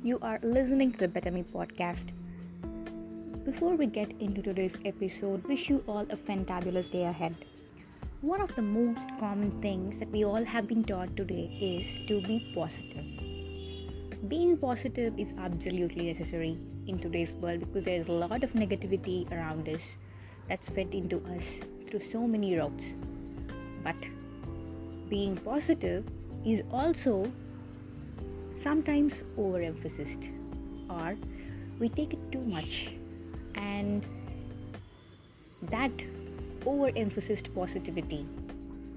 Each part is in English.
You are listening to the betterme podcast. Before we get into today's episode, wish you all a fantabulous day ahead. One of the most common things that we all have been taught today is to be positive. Being positive is absolutely necessary in today's world because there is a lot of negativity around us that's fed into us through so many routes. But being positive is also sometimes overemphasized, or we take it too much, and that overemphasized positivity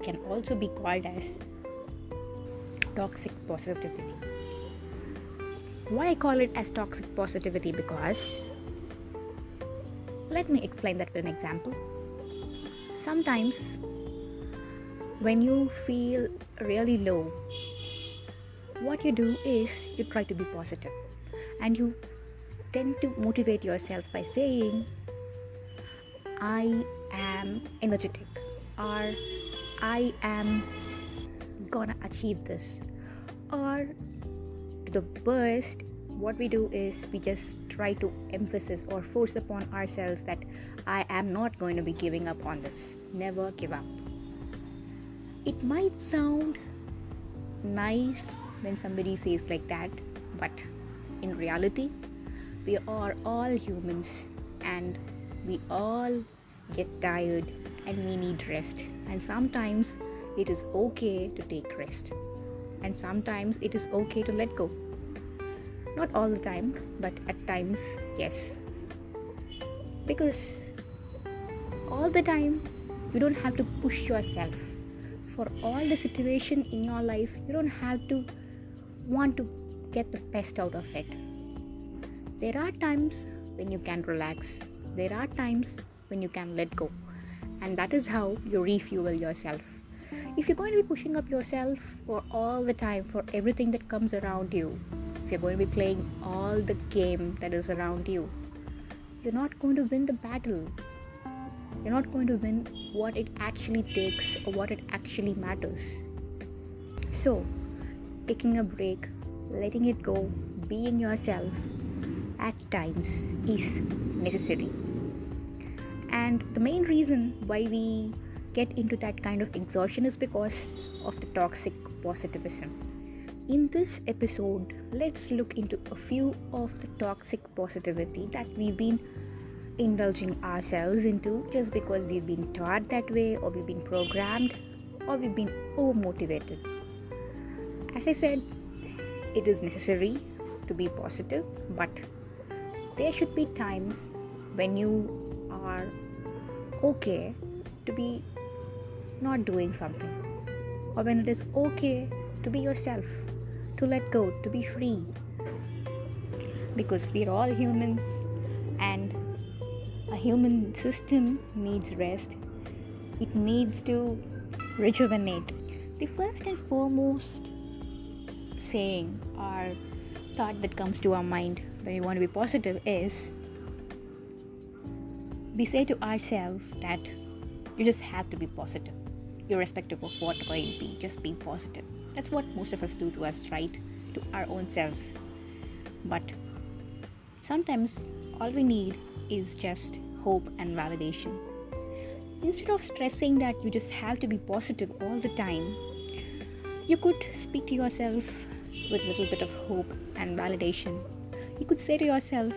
can also be called as toxic positivity. Why I call it as toxic positivity? Because let me explain that with an example. Sometimes when you feel really low, what you do is you try to be positive and you tend to motivate yourself by saying, I am energetic, or I am gonna achieve this, or to the burst. What we do is we just try to emphasize or force upon ourselves that I am not going to be giving up on this. Never give up. It might sound nice when somebody says like that, but in reality, we are all humans and we all get tired and we need rest. And sometimes it is okay to take rest, and sometimes it is okay to let go. Not all the time, but at times, yes. Because all the time, you don't have to push yourself. For all the situation in your life, you don't have to want to get the best out of it. There are times when you can relax. There are times when you can let go. And that is how you refuel yourself. If you're going to be pushing up yourself for all the time, for everything that comes around you, if you're going to be playing all the game that is around you, you're not going to win the battle. You're not going to win what it actually takes or what it actually matters. So, taking a break, letting it go, being yourself at times is necessary. And the main reason why we get into that kind of exhaustion is because of the toxic positivism. In this episode, let's look into a few of the toxic positivity that we've been indulging ourselves into just because we've been taught that way, or we've been programmed, or we've been over-motivated. As I said, it is necessary to be positive, but there should be times when you are okay to be not doing something, or when it is okay to be yourself, to let go, to be free. Because we're all humans and a human system needs rest. It needs to rejuvenate. The first and foremost saying or thought that comes to our mind when we want to be positive is, we say to ourselves that you just have to be positive, irrespective of what going be. Just be positive. That's what most of us do to us, right? To our own selves. But sometimes all we need is just hope and validation. Instead of stressing that you just have to be positive all the time, you could speak to yourself with a little bit of hope and validation. You could say to yourself,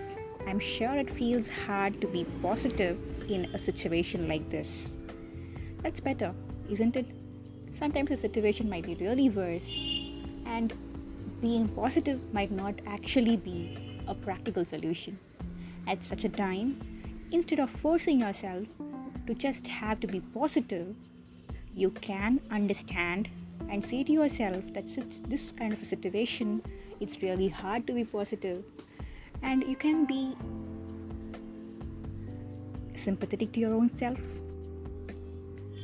I'm sure it feels hard to be positive in a situation like this. That's better, isn't it? Sometimes the situation might be really worse, and being positive might not actually be a practical solution. At such a time, instead of forcing yourself to just have to be positive, you can understand and say to yourself that this kind of a situation, it's really hard to be positive, and you can be sympathetic to your own self.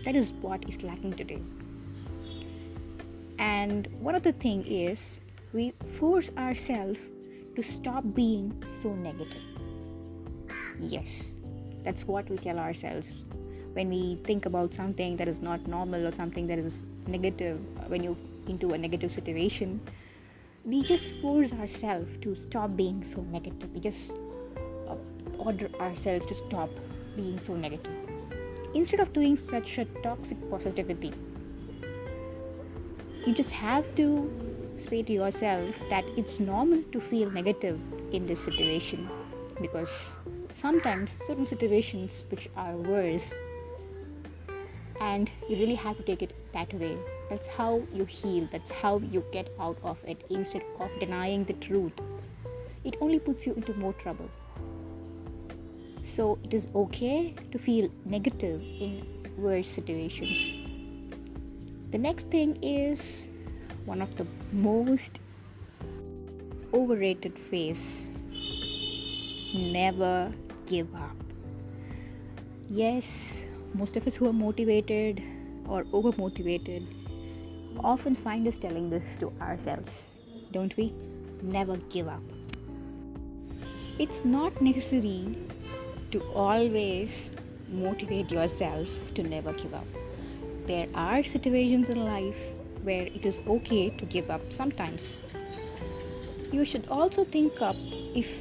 That is what is lacking today. And one of the thing is, we force ourselves to stop being so negative. Yes, that's what we tell ourselves when we think about something that is not normal or something that is negative. When you into a negative situation, we just force ourselves to stop being so negative. We just uh, order ourselves to stop being so negative. Instead of doing such a toxic positivity, you just have to say to yourself that it's normal to feel negative in this situation, because sometimes certain situations which are worse, and you really have to take it that way. That's how you heal, that's how you get out of it. Instead of denying the truth, it only puts you into more trouble. So it is okay to feel negative in worse situations. The next thing is one of the most overrated phrase: never give up. Yes, most of us who are motivated or over motivated often find us telling this to ourselves, don't we? Never give up. It's not necessary to always motivate yourself to never give up. There are situations in life where it is okay to give up sometimes. You should also think up if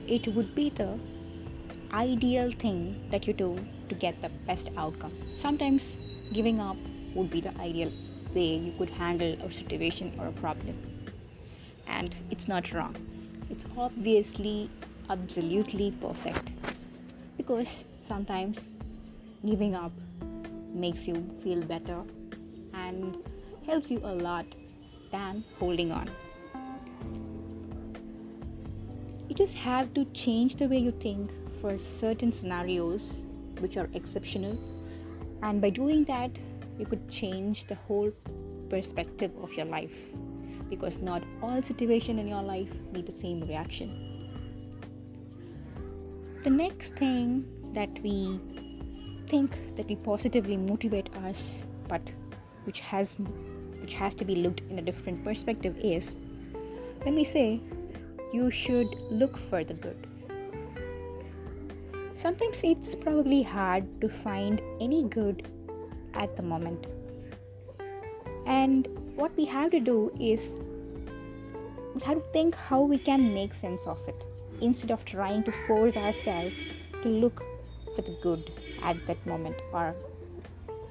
it would be the ideal thing that you do to get the best outcome. Sometimes giving up would be the ideal way you could handle a situation or a problem. And it's not wrong. It's obviously absolutely perfect. Because sometimes giving up makes you feel better and helps you a lot than holding on. You just have to change the way you think for certain scenarios which are exceptional, and by doing that you could change the whole perspective of your life, because not all situations in your life need the same reaction. The next thing that we think that we positively motivate us, but which has to be looked in a different perspective, is when we say you should look for the good. Sometimes it's probably hard to find any good at the moment, and what we have to do is we have to think how we can make sense of it, instead of trying to force ourselves to look for the good at that moment, or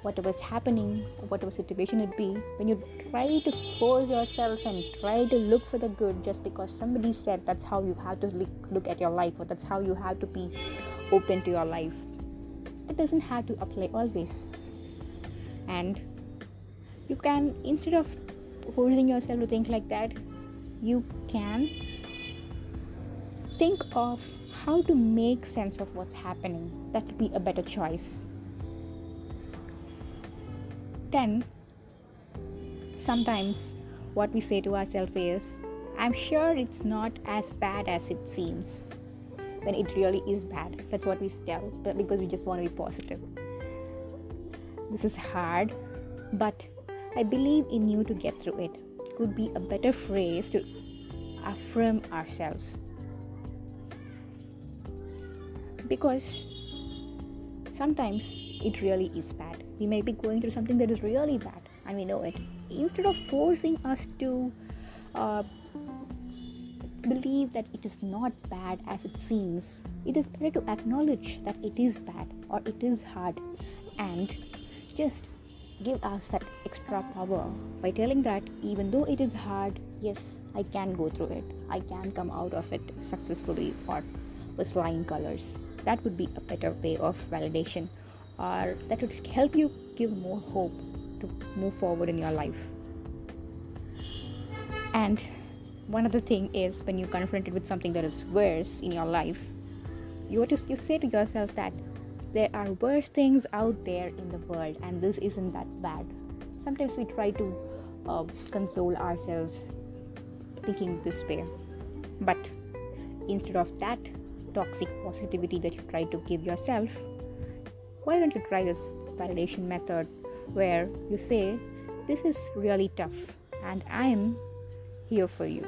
whatever's happening, whatever situation it be. When you try to force yourself and try to look for the good just because somebody said that's how you have to look at your life, or that's how you have to be open to your life, that doesn't have to apply always. And you can, instead of forcing yourself to think like that, you can think of how to make sense of what's happening. That would be a better choice. Then sometimes what we say to ourselves is, I'm sure it's not as bad as it seems, when it really is bad. That's what we tell, but because we just want to be positive. This is hard, but I believe in you to get through it. Could be a better phrase to affirm ourselves, because sometimes it really is bad. We may be going through something that is really bad and we know it. Instead of forcing us to believe that it is not bad as it seems, it is better to acknowledge that it is bad or it is hard, and just give us that extra power by telling that even though it is hard, yes, I can go through it, I can come out of it successfully or with flying colors. That would be a better way of validation, or that would help you give more hope to move forward in your life. And one other thing is, when you're confronted with something that is worse in your life, you say to yourself that there are worse things out there in the world and this isn't that bad. Sometimes we try to console ourselves thinking this way, but instead of that toxic positivity that you try to give yourself, why don't you try this validation method where you say, this is really tough and I am here for you,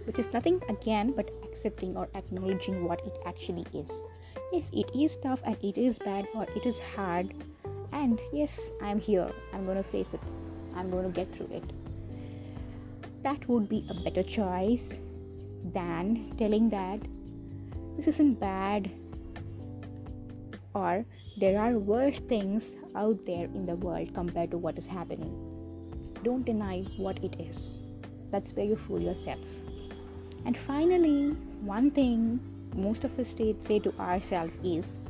which is nothing again but accepting or acknowledging what it actually is. Yes, it is tough and it is bad or it is hard, and yes, I'm here, I'm going to face it, I'm going to get through it. That would be a better choice than telling that this isn't bad or there are worse things out there in the world compared to what is happening. Don't deny what it is. That's where you fool yourself. And finally, one thing most of us say to ourselves is,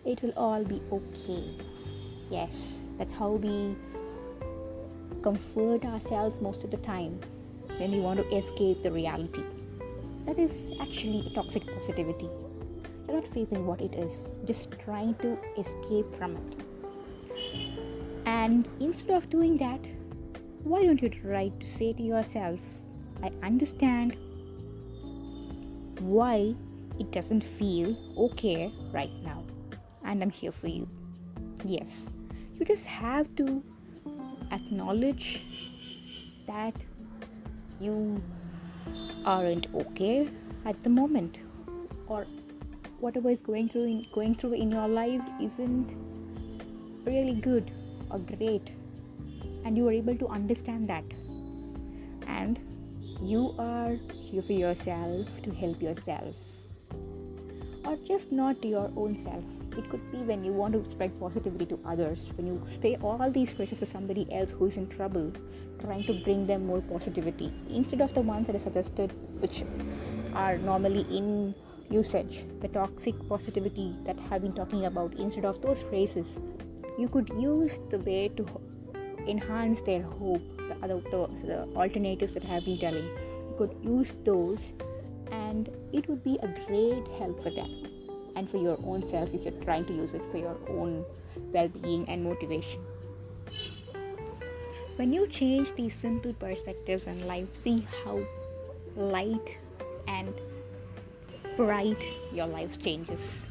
it will all be okay. Yes, that's how we comfort ourselves most of the time when we want to escape the reality. That is actually a toxic positivity. You're not facing what it is, just trying to escape from it. And instead of doing that, why don't you try to say to yourself, I understand why it doesn't feel okay right now, and I'm here for you. Yes, you just have to acknowledge that you aren't okay at the moment, or whatever is going through in your life isn't really good or great, and you are able to understand that, and you are here for yourself to help yourself, or just not to your own self. It could be when you want to spread positivity to others, when you say all these phrases to somebody else who is in trouble, trying to bring them more positivity instead of the ones that are suggested, which are normally in usage, the toxic positivity that I've been talking about. Instead of those phrases, you could use the way to enhance their hope, the alternatives that I have been telling. You could use those, and it would be a great help for them and for your own self if you're trying to use it for your own well-being and motivation. When you change these simple perspectives in life, see how light and bright your life changes.